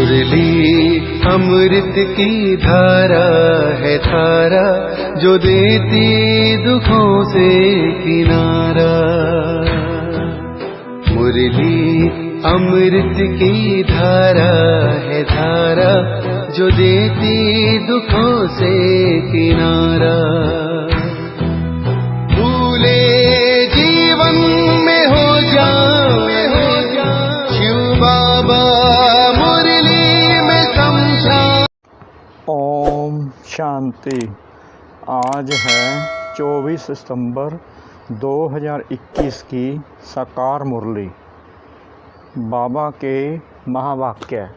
मुरली अमृत की धारा है धारा, जो देती दुखों से किनारा। मुरली अमृत की धारा है धारा, जो देती दुखों से किनारा। भूले जीवन में हो जाए शिव बाबा मुरली में समझा। ओम शांति। आज है 24 सितंबर 2021 की साकार मुरली। बाबा के महावाक्य।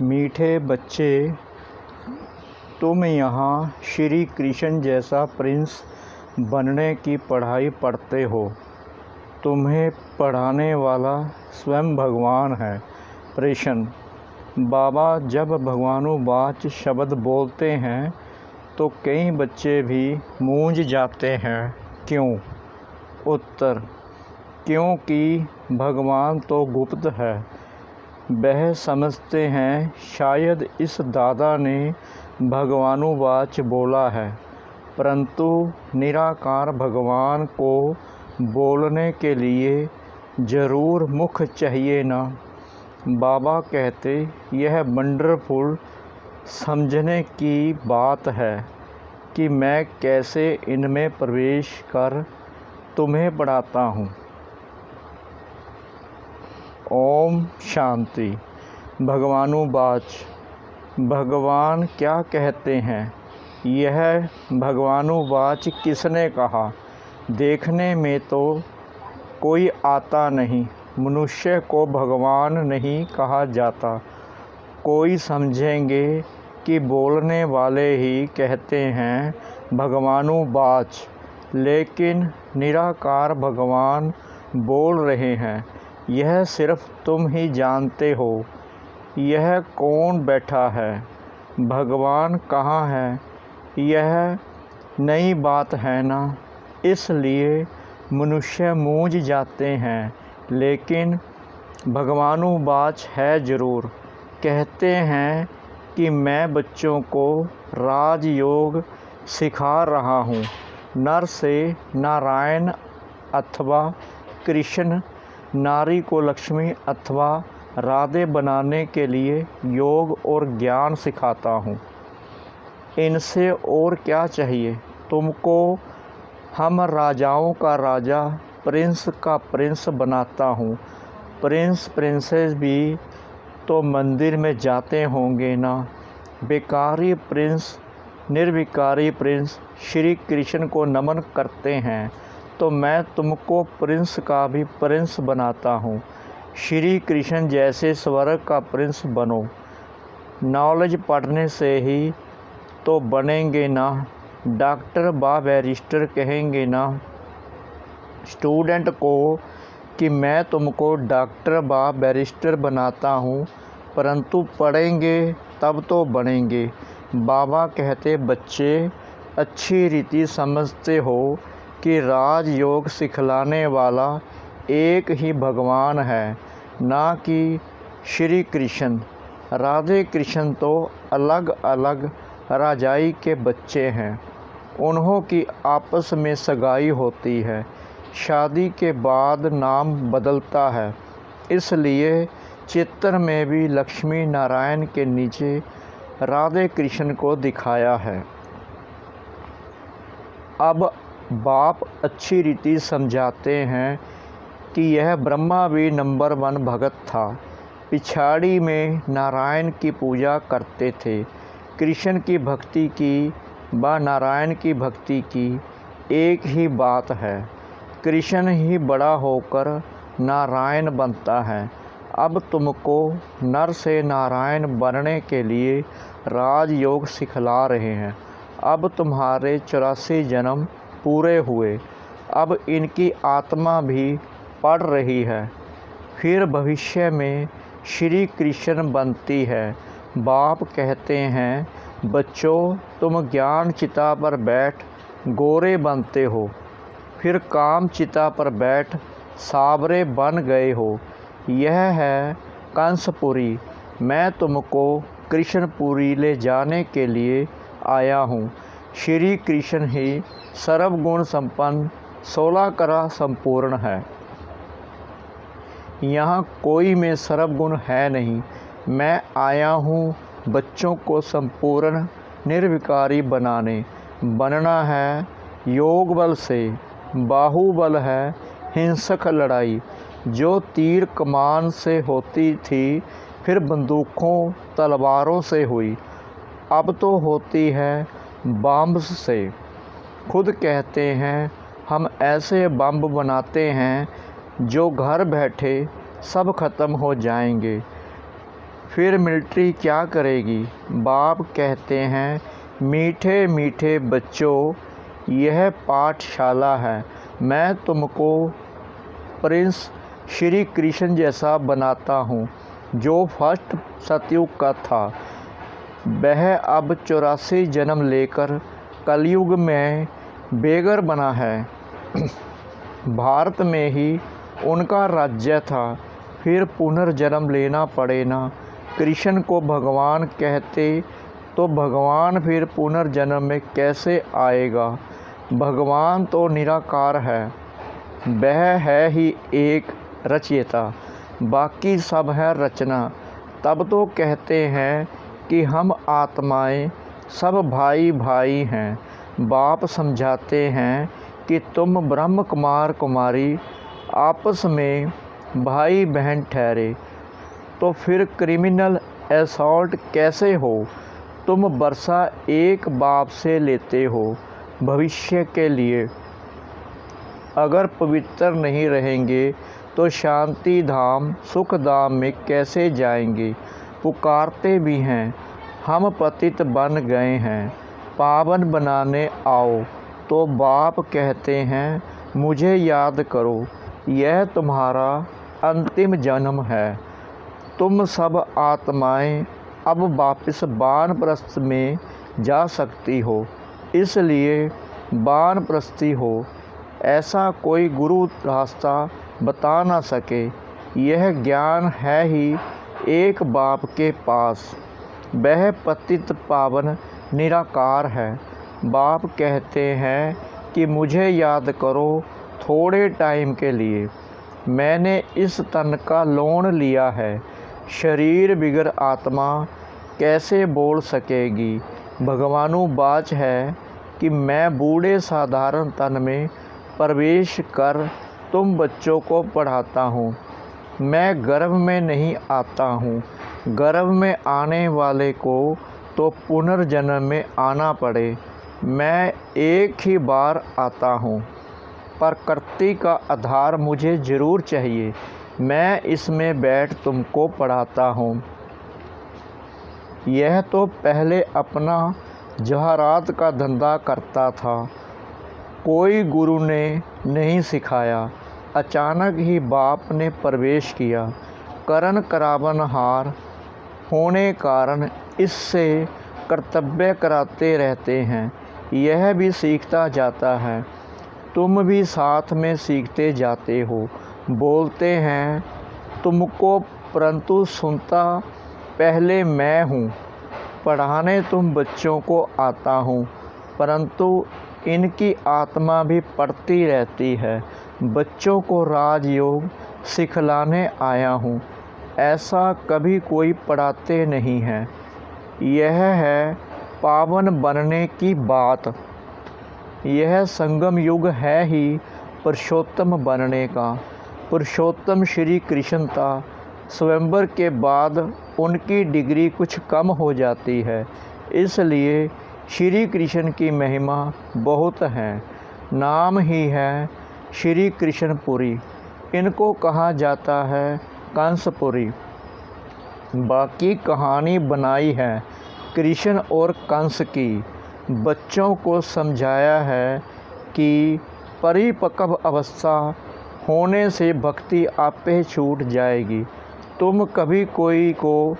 मीठे बच्चे, तुम यहाँ श्री कृष्ण जैसा प्रिंस बनने की पढ़ाई पढ़ते हो। तुम्हें पढ़ाने वाला स्वयं भगवान है। प्रश्न। बाबा जब भगवानुवाच शब्द बोलते हैं तो कई बच्चे भी मूंझ जाते हैं, क्यों? उत्तर। क्योंकि भगवान तो गुप्त है। वह समझते हैं शायद इस दादा ने भगवानुवाच बोला है, परंतु निराकार भगवान को बोलने के लिए ज़रूर मुख चाहिए ना। बाबा कहते यह वंडरफुल समझने की बात है कि मैं कैसे इनमें प्रवेश कर तुम्हें पढ़ाता हूँ। ओम शांति। भगवानुवाच। भगवान क्या कहते हैं? यह भगवानुवाच किसने कहा? देखने में तो कोई आता नहीं। मनुष्य को भगवान नहीं कहा जाता। कोई समझेंगे कि बोलने वाले ही कहते हैं भगवानुवाच, लेकिन निराकार भगवान बोल रहे हैं। यह सिर्फ तुम ही जानते हो। यह कौन बैठा है? भगवान कहाँ है? यह नई बात है ना, इसलिए मनुष्य मूंझ जाते हैं, लेकिन भगवानुवाच है ज़रूर। कहते हैं कि मैं बच्चों को राजयोग सिखा रहा हूँ। नर से नारायण अथवा कृष्ण, नारी को लक्ष्मी अथवा राधे बनाने के लिए योग और ज्ञान सिखाता हूँ। इनसे और क्या चाहिए तुमको? हम राजाओं का राजा, प्रिंस का प्रिंस बनाता हूँ। प्रिंस प्रिंसेस भी तो मंदिर में जाते होंगे ना। बेकारी प्रिंस, निर्विकारी प्रिंस श्री कृष्ण को नमन करते हैं, तो मैं तुमको प्रिंस का भी प्रिंस बनाता हूँ। श्री कृष्ण जैसे स्वर्ग का प्रिंस बनो। नॉलेज पढ़ने से ही तो बनेंगे ना। डॉक्टर व बैरिस्टर कहेंगे ना स्टूडेंट को कि मैं तुमको डॉक्टर व बैरिस्टर बनाता हूँ, परंतु पढ़ेंगे तब तो बनेंगे। बाबा कहते बच्चे, अच्छी रीति समझते हो कि राजयोग सिखलाने वाला एक ही भगवान है, ना कि श्री कृष्ण। राधे कृष्ण तो अलग अलग राजाई के बच्चे हैं। उन्हों की आपस में सगाई होती है। शादी के बाद नाम बदलता है, इसलिए चित्र में भी लक्ष्मी नारायण के नीचे राधे कृष्ण को दिखाया है। अब बाप अच्छी रीति समझाते हैं कि यह ब्रह्मा भी नंबर 1 भगत था। पिछाड़ी में नारायण की पूजा करते थे। कृष्ण की भक्ति की व नारायण की भक्ति की एक ही बात है। कृष्ण ही बड़ा होकर नारायण बनता है। अब तुमको नर से नारायण बनने के लिए राजयोग सिखला रहे हैं। अब तुम्हारे 84 जन्म पूरे हुए। अब इनकी आत्मा भी पढ़ रही है, फिर भविष्य में श्री कृष्ण बनती है। बाप कहते हैं बच्चों, तुम ज्ञान चिता पर बैठ गोरे बनते हो, फिर काम चिता पर बैठ सावरे बन गए हो। यह है कंसपुरी। मैं तुमको कृष्णपुरी ले जाने के लिए आया हूँ। श्री कृष्ण ही सर्वगुण संपन्न 16 कला संपूर्ण है। यहाँ कोई में सर्वगुण है नहीं। मैं आया हूँ बच्चों को संपूर्ण निर्विकारी बनना है योग बल से। बाहुबल है हिंसक लड़ाई, जो तीर कमान से होती थी फिर बंदूकों तलवारों से हुई, अब तो होती है बम से। खुद कहते हैं हम ऐसे बम बनाते हैं जो घर बैठे सब खत्म हो जाएंगे, फिर मिलिट्री क्या करेगी। बाप कहते हैं मीठे मीठे बच्चों, यह पाठशाला है। मैं तुमको प्रिंस श्री कृष्ण जैसा बनाता हूँ, जो फर्स्ट सतयुग का था। वह अब 84 जन्म लेकर कलयुग में बेगर बना है। भारत में ही उनका राज्य था, फिर पुनर्जन्म लेना पड़े ना। कृष्ण को भगवान कहते तो भगवान फिर पुनर्जन्म में कैसे आएगा। भगवान तो निराकार है, वह है ही एक रचयिता, बाकी सब है रचना। तब तो कहते हैं कि हम आत्माएं सब भाई भाई हैं। बाप समझाते हैं कि तुम ब्रह्म कुमार कुमारी आपस में भाई बहन ठहरे, तो फिर क्रिमिनल असॉल्ट कैसे हो। तुम वर्षा एक बाप से लेते हो भविष्य के लिए। अगर पवित्र नहीं रहेंगे तो शांति धाम सुख धाम में कैसे जाएंगे। पुकारते भी हैं हम पतित बन गए हैं, पावन बनाने आओ। तो बाप कहते हैं मुझे याद करो, यह तुम्हारा अंतिम जन्म है। तुम सब आत्माएं अब वापस वानप्रस्थ में जा सकती हो, इसलिए वानप्रस्थी हो। ऐसा कोई गुरु रास्ता बता ना सके। यह ज्ञान है ही एक बाप के पास, वह पतित पावन निराकार है। बाप कहते हैं कि मुझे याद करो थोड़े टाइम के लिए। मैंने इस तन का लोन लिया है, शरीर बिगर आत्मा कैसे बोल सकेगी। भगवानुवाच है कि मैं बूढ़े साधारण तन में प्रवेश कर तुम बच्चों को पढ़ाता हूँ। मैं गर्भ में नहीं आता हूँ, गर्भ में आने वाले को तो पुनर्जन्म में आना पड़े। मैं एक ही बार आता हूँ, प्रकृति का आधार मुझे ज़रूर चाहिए। मैं इसमें बैठ तुमको पढ़ाता हूँ। यह तो पहले अपना जवाहरात का धंधा करता था, कोई गुरु ने नहीं सिखाया। अचानक ही बाप ने प्रवेश किया। करण करावनहार होने कारण इससे कर्तव्य कराते रहते हैं। यह भी सीखता जाता है, तुम भी साथ में सीखते जाते हो। बोलते हैं तुमको, परंतु सुनता पहले मैं हूँ। पढ़ाने तुम बच्चों को आता हूँ, परंतु इनकी आत्मा भी पढ़ती रहती है। बच्चों को राजयोग सिखलाने आया हूँ, ऐसा कभी कोई पढ़ाते नहीं है। यह है पावन बनने की बात। यह संगम युग है ही पुरुषोत्तम बनने का। पुरुषोत्तम श्री कृष्ण था, स्वयंवर के बाद उनकी डिग्री कुछ कम हो जाती है, इसलिए श्री कृष्ण की महिमा बहुत है। नाम ही है श्री कृष्णपुरी, इनको कहा जाता है कंसपुरी। बाकी कहानी बनाई है कृष्ण और कंस की। बच्चों को समझाया है कि परिपक्व अवस्था होने से भक्ति आपे छूट जाएगी। तुम कभी कोई को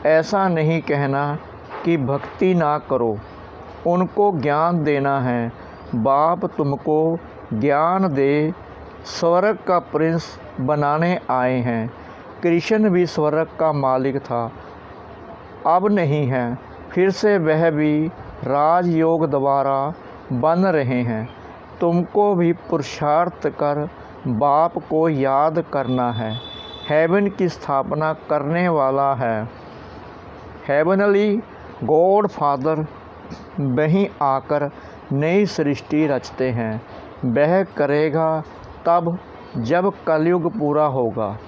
ऐसा नहीं कहना कि भक्ति ना करो, उनको ज्ञान देना है। बाप तुमको ज्ञान दे, स्वर्ग का प्रिंस बनाने आए हैं। कृष्ण भी स्वर्ग का मालिक था, अब नहीं है, फिर से वह भी राजयोग द्वारा बन रहे हैं। तुमको भी पुरुषार्थ कर बाप को याद करना है। हेवन की स्थापना करने वाला है हेवनली गॉड फादर, वहीं आकर नई सृष्टि रचते हैं। वह करेगा तब जब कलयुग पूरा होगा।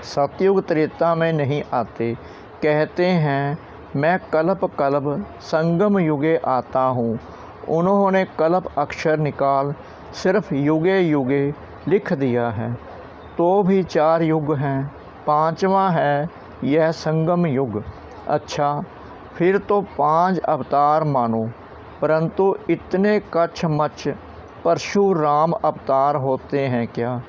सतयुग त्रेता में नहीं आते। कहते हैं मैं कल्प कल्प संगम युगे आता हूँ। उन्होंने कल्प अक्षर निकाल सिर्फ युगे युगे लिख दिया है। तो भी 4 युग हैं, 5वां है यह संगम युग। अच्छा, फिर तो 5 अवतार मानो, परंतु इतने कछमच परशुराम अवतार होते हैं क्या?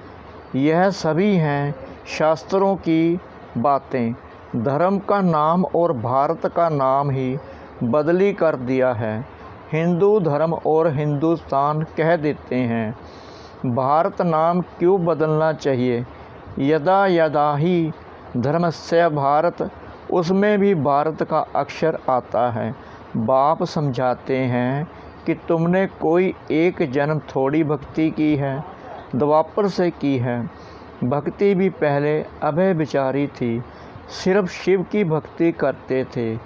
यह सभी हैं शास्त्रों की बातें। धर्म का नाम और भारत का नाम ही बदली कर दिया है। हिंदू धर्म और हिंदुस्तान कह देते हैं। भारत नाम क्यों बदलना चाहिए? यदा यदा ही धर्मस्य भारत, उसमें भी भारत का अक्षर आता है। बाप समझाते हैं कि तुमने कोई एक जन्म थोड़ी भक्ति की है, द्वापर से की है। भक्ति भी पहले अभय विचारी थी, सिर्फ शिव की भक्ति करते थे।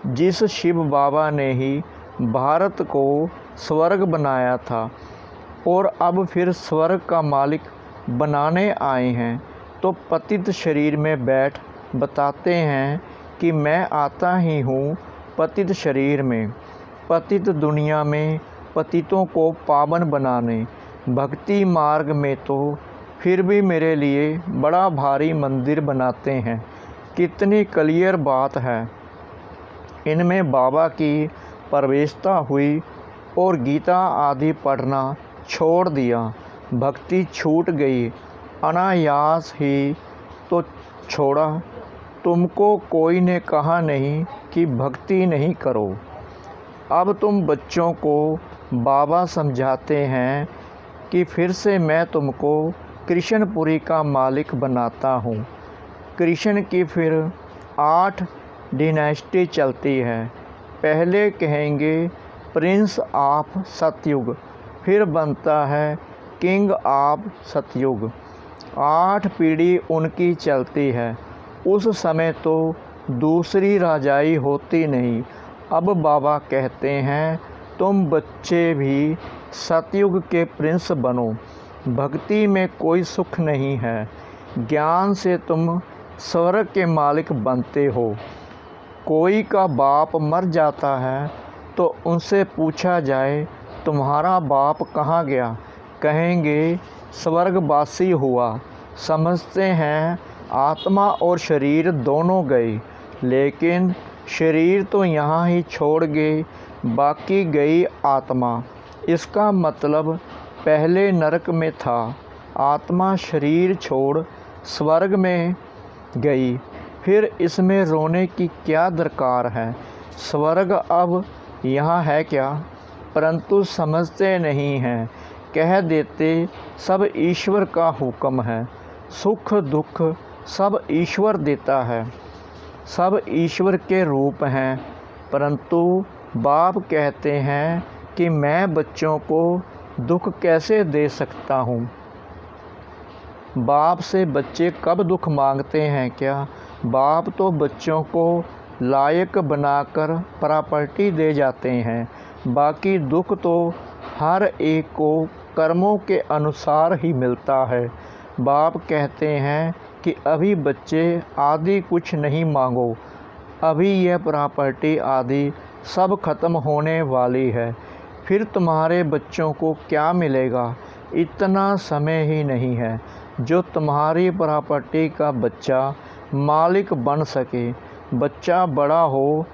जिस शिव बाबा ने ही भारत को स्वर्ग बनाया था और अब फिर स्वर्ग का मालिक बनाने आए हैं, तो पतित शरीर में बैठ बताते हैं कि मैं आता ही हूँ पतित शरीर में, पतित दुनिया में पतितों को पावन बनाने। भक्ति मार्ग में तो फिर भी मेरे लिए बड़ा भारी मंदिर बनाते हैं। कितनी क्लियर बात है। इनमें बाबा की प्रवेशता हुई और गीता आदि पढ़ना छोड़ दिया। भक्ति छूट गई, अनायास ही तो छोड़ा। तुमको कोई ने कहा नहीं कि भक्ति नहीं करो। अब तुम बच्चों को बाबा समझाते हैं कि फिर से मैं तुमको कृष्णपुरी का मालिक बनाता हूँ। कृष्ण की फिर 8 डिनेस्टी चलती है। पहले कहेंगे प्रिंस ऑफ सतयुग, फिर बनता है किंग ऑफ सतयुग। 8 पीढ़ी उनकी चलती है। उस समय तो दूसरी राजाई होती नहीं। अब बाबा कहते हैं तुम बच्चे भी सतयुग के प्रिंस बनो। भक्ति में कोई सुख नहीं है, ज्ञान से तुम स्वर्ग के मालिक बनते हो। कोई का बाप मर जाता है तो उनसे पूछा जाए तुम्हारा बाप कहाँ गया? कहेंगे स्वर्गवासी हुआ। समझते हैं आत्मा और शरीर दोनों गए, लेकिन शरीर तो यहाँ ही छोड़ गए, बाकी गई आत्मा। इसका मतलब पहले नरक में था, आत्मा शरीर छोड़ स्वर्ग में गई। फिर इसमें रोने की क्या दरकार है? स्वर्ग अब यहाँ है क्या? परंतु समझते नहीं हैं। कह देते सब ईश्वर का हुक्म है। सुख दुख सब ईश्वर देता है। सब ईश्वर के रूप हैं, परंतु बाप कहते हैं कि मैं बच्चों को दुख कैसे दे सकता हूँ? बाप से बच्चे कब दुख मांगते हैं क्या? बाप तो बच्चों को लायक बनाकर प्रॉपर्टी दे जाते हैं। बाकी दुख तो हर एक को कर्मों के अनुसार ही मिलता है। बाप कहते हैं कि अभी बच्चे आदि कुछ नहीं मांगो, अभी यह प्रॉपर्टी आदि सब खत्म होने वाली है। फिर तुम्हारे बच्चों को क्या मिलेगा? इतना समय ही नहीं है जो तुम्हारी प्रॉपर्टी का बच्चा मालिक बन सके। बच्चा बड़ा हो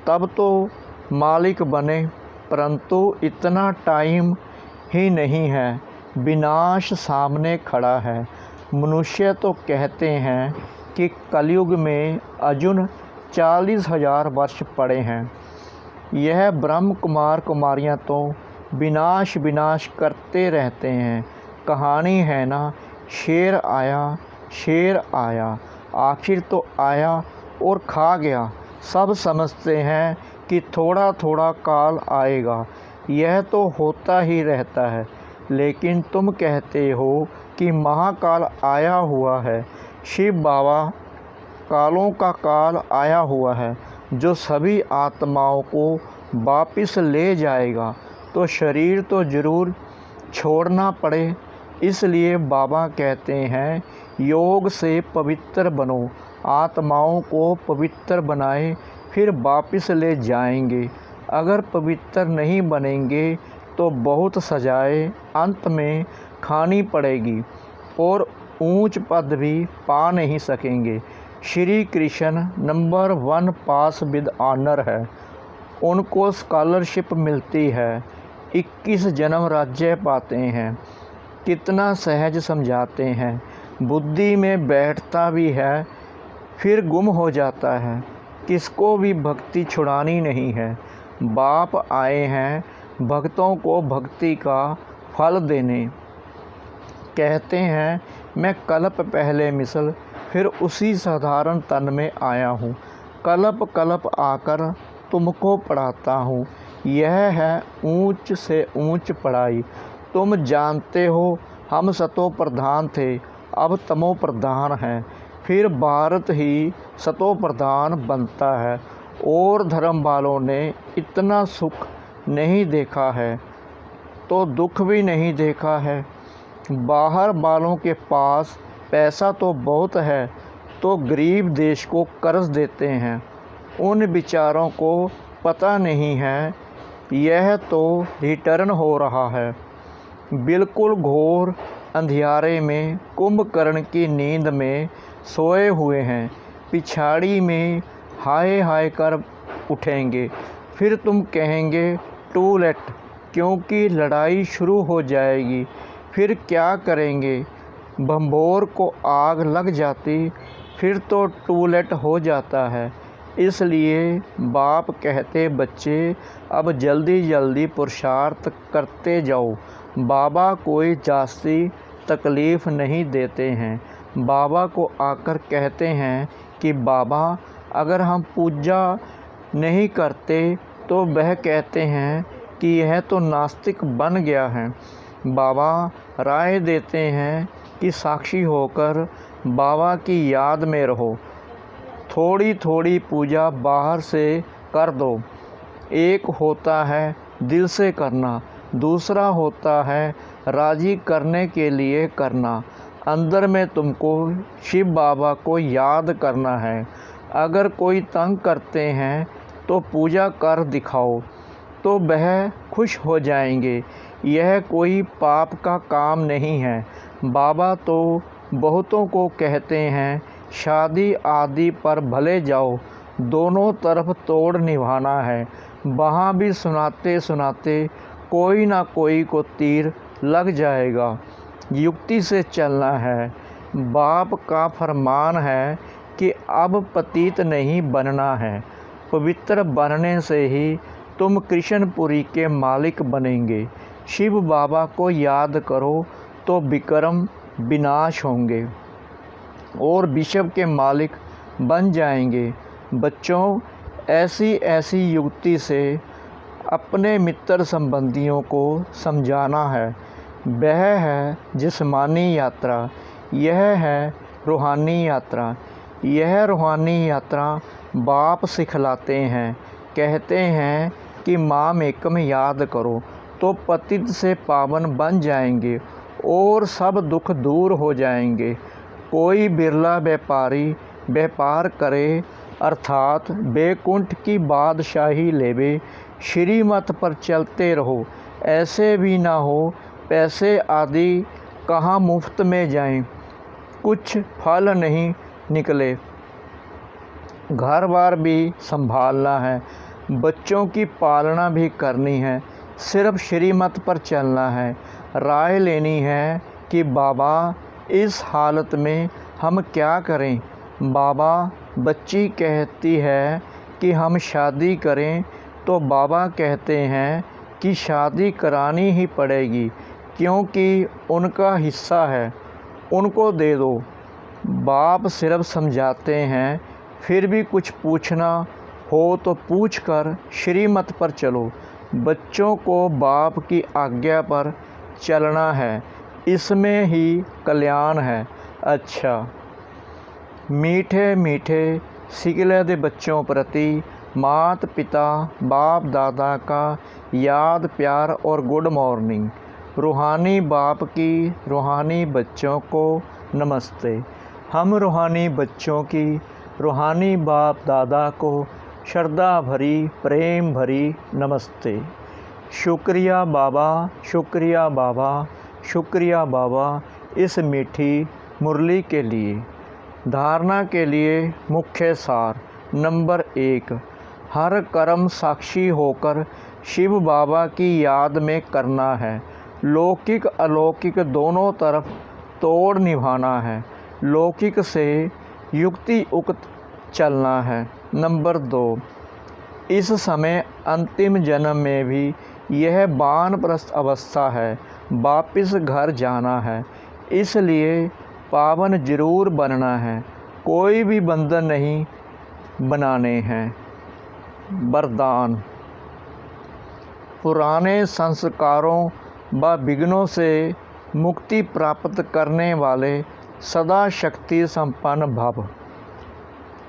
तब तो मालिक बने, परंतु इतना टाइम ही नहीं है। विनाश सामने खड़ा है। मनुष्य तो कहते हैं कि कलयुग में अर्जुन 40,000 वर्ष पड़े हैं। यह ब्रह्म कुमार कुमारियाँ तो विनाश विनाश करते रहते हैं। कहानी है ना, शेर आया, आखिर तो आया और खा गया। सब समझते हैं कि थोड़ा थोड़ा काल आएगा, यह तो होता ही रहता है, लेकिन तुम कहते हो कि महाकाल आया हुआ है। शिव बाबा कालों का काल आया हुआ है जो सभी आत्माओं को वापस ले जाएगा, तो शरीर तो ज़रूर छोड़ना पड़े। इसलिए बाबा कहते हैं योग से पवित्र बनो, आत्माओं को पवित्र बनाए, फिर वापस ले जाएंगे। अगर पवित्र नहीं बनेंगे तो बहुत सजाएं अंत में खानी पड़ेगी और ऊंच पद भी पा नहीं सकेंगे। Shri Krishna number 1 pass with honour है, उनको स्कॉलरशिप मिलती है, 21 जन्म राज्य पाते हैं। कितना सहज समझाते हैं, बुद्धि में बैठता भी है फिर गुम हो जाता है। किसको भी भक्ति छुड़ानी नहीं है। बाप आए हैं भक्तों को भक्ति का फल देने। कहते हैं मैं कल्प पहले मिसल फिर उसी साधारण तन में आया हूँ, कल्प कल्प आकर तुमको पढ़ाता हूँ। यह है ऊंच से ऊंच पढ़ाई। तुम जानते हो हम सतो प्रधान थे, अब तमो प्रधान हैं, फिर भारत ही सतो प्रधान बनता है। और धर्म वालों ने इतना सुख नहीं देखा है तो दुख भी नहीं देखा है। बाहर वालों के पास पैसा तो बहुत है तो गरीब देश को कर्ज देते हैं। उन बेचारों को पता नहीं है यह तो रिटर्न हो रहा है। बिल्कुल घोर अंधियारे में कुंभकर्ण की नींद में सोए हुए हैं, पिछाड़ी में हाय हाय कर उठेंगे। फिर तुम कहेंगे टू लेट, क्योंकि लड़ाई शुरू हो जाएगी। फिर क्या करेंगे? भंबोर को आग लग जाती, फिर तो टू लेट हो जाता है। इसलिए बाप कहते बच्चे अब जल्दी जल्दी पुरुषार्थ करते जाओ। बाबा कोई जास्ती तकलीफ़ नहीं देते हैं। बाबा को आकर कहते हैं कि बाबा अगर हम पूजा नहीं करते तो वह कहते हैं कि यह तो नास्तिक बन गया है। बाबा राय देते हैं कि साक्षी होकर बाबा की याद में रहो, थोड़ी थोड़ी पूजा बाहर से कर दो। एक होता है दिल से करना, दूसरा होता है राज़ी करने के लिए करना। अंदर में तुमको शिव बाबा को याद करना है। अगर कोई तंग करते हैं तो पूजा कर दिखाओ तो वह खुश हो जाएंगे। यह कोई पाप का काम नहीं है। बाबा तो बहुतों को कहते हैं शादी आदि पर भले जाओ, दोनों तरफ तोड़ निभाना है। वहाँ भी सुनाते सुनाते कोई ना कोई को तीर लग जाएगा। युक्ति से चलना है। बाप का फरमान है कि अब पतित नहीं बनना है, पवित्र बनने से ही तुम कृष्णपुरी के मालिक बनेंगे। शिव बाबा को याद करो तो विक्रम विनाश होंगे और विश्व के मालिक बन जाएंगे। बच्चों, ऐसी ऐसी युक्ति से अपने मित्र संबंधियों को समझाना है। वह है जिस्मानी यात्रा, यह है रूहानी यात्रा। यह रूहानी यात्रा बाप सिखलाते हैं। कहते हैं कि माम एकम याद करो तो पतित से पावन बन जाएंगे और सब दुख दूर हो जाएंगे। कोई बिरला व्यापारी व्यापार करे अर्थात बैकुंठ की बादशाही लेवे, श्रीमत पर चलते रहो। ऐसे भी ना हो पैसे आदि कहाँ मुफ्त में जाएं, कुछ फल नहीं निकले। घर बार भी संभालना है, बच्चों की पालना भी करनी है, सिर्फ श्रीमत पर चलना है। राय लेनी है कि बाबा इस हालत में हम क्या करें। बाबा बच्ची कहती है कि हम शादी करें तो बाबा कहते हैं कि शादी करानी ही पड़ेगी क्योंकि उनका हिस्सा है, उनको दे दो। बाप सिर्फ समझाते हैं फिर भी कुछ पूछना हो तो पूछकर श्रीमत पर चलो। बच्चों को बाप की आज्ञा पर चलना है, इसमें ही कल्याण है। अच्छा, मीठे मीठे सिकले दे बच्चों प्रति मात पिता बाप दादा का याद प्यार और गुड मॉर्निंग। रूहानी बाप की रूहानी बच्चों को नमस्ते। हम रूहानी बच्चों की रूहानी बाप दादा को श्रद्धा भरी प्रेम भरी नमस्ते। शुक्रिया बाबा, शुक्रिया बाबा, शुक्रिया बाबा इस मीठी मुरली के लिए। धारणा के लिए मुख्य सार। नंबर 1, हर कर्म साक्षी होकर शिव बाबा की याद में करना है। लौकिक अलौकिक दोनों तरफ तोड़ निभाना है। लौकिक से युक्ति उक्त चलना है। नंबर 2, इस समय अंतिम जन्म में भी यह वानप्रस्थ अवस्था है, वापिस घर जाना है, इसलिए पावन जरूर बनना है, कोई भी बंधन नहीं बनाने हैं। वरदान। पुराने संस्कारों व विघ्नों से मुक्ति प्राप्त करने वाले सदा शक्ति संपन्न भव।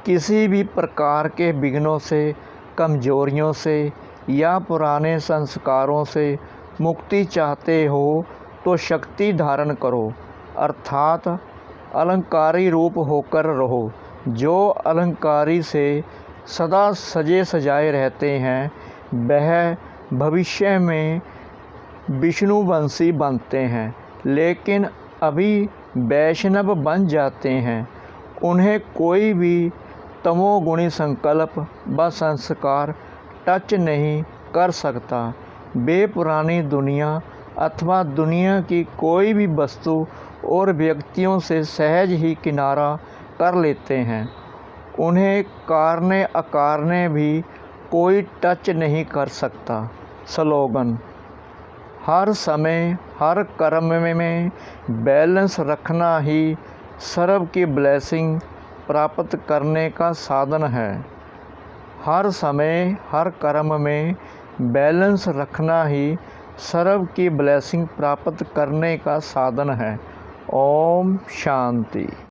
किसी भी प्रकार के विघ्नों से, कमजोरियों से या पुराने संस्कारों से मुक्ति चाहते हो तो शक्ति धारण करो, अर्थात अलंकारी रूप होकर रहो। जो अलंकारी से सदा सजे सजाए रहते हैं वह भविष्य में विष्णुवंशी बनते हैं, लेकिन अभी वैष्णव बन जाते हैं। उन्हें कोई भी तमोगुणी संकल्प व संस्कार टच नहीं कर सकता। वे पुरानी दुनिया अथवा दुनिया की कोई भी वस्तु और व्यक्तियों से सहज ही किनारा कर लेते हैं। उन्हें कारने अकारने भी कोई टच नहीं कर सकता। स्लोगन। हर समय हर कर्म में बैलेंस रखना ही सर्व की ब्लेसिंग प्राप्त करने का साधन है। हर समय हर कर्म में बैलेंस रखना ही सर्व की ब्लेसिंग प्राप्त करने का साधन है। ओम शांति।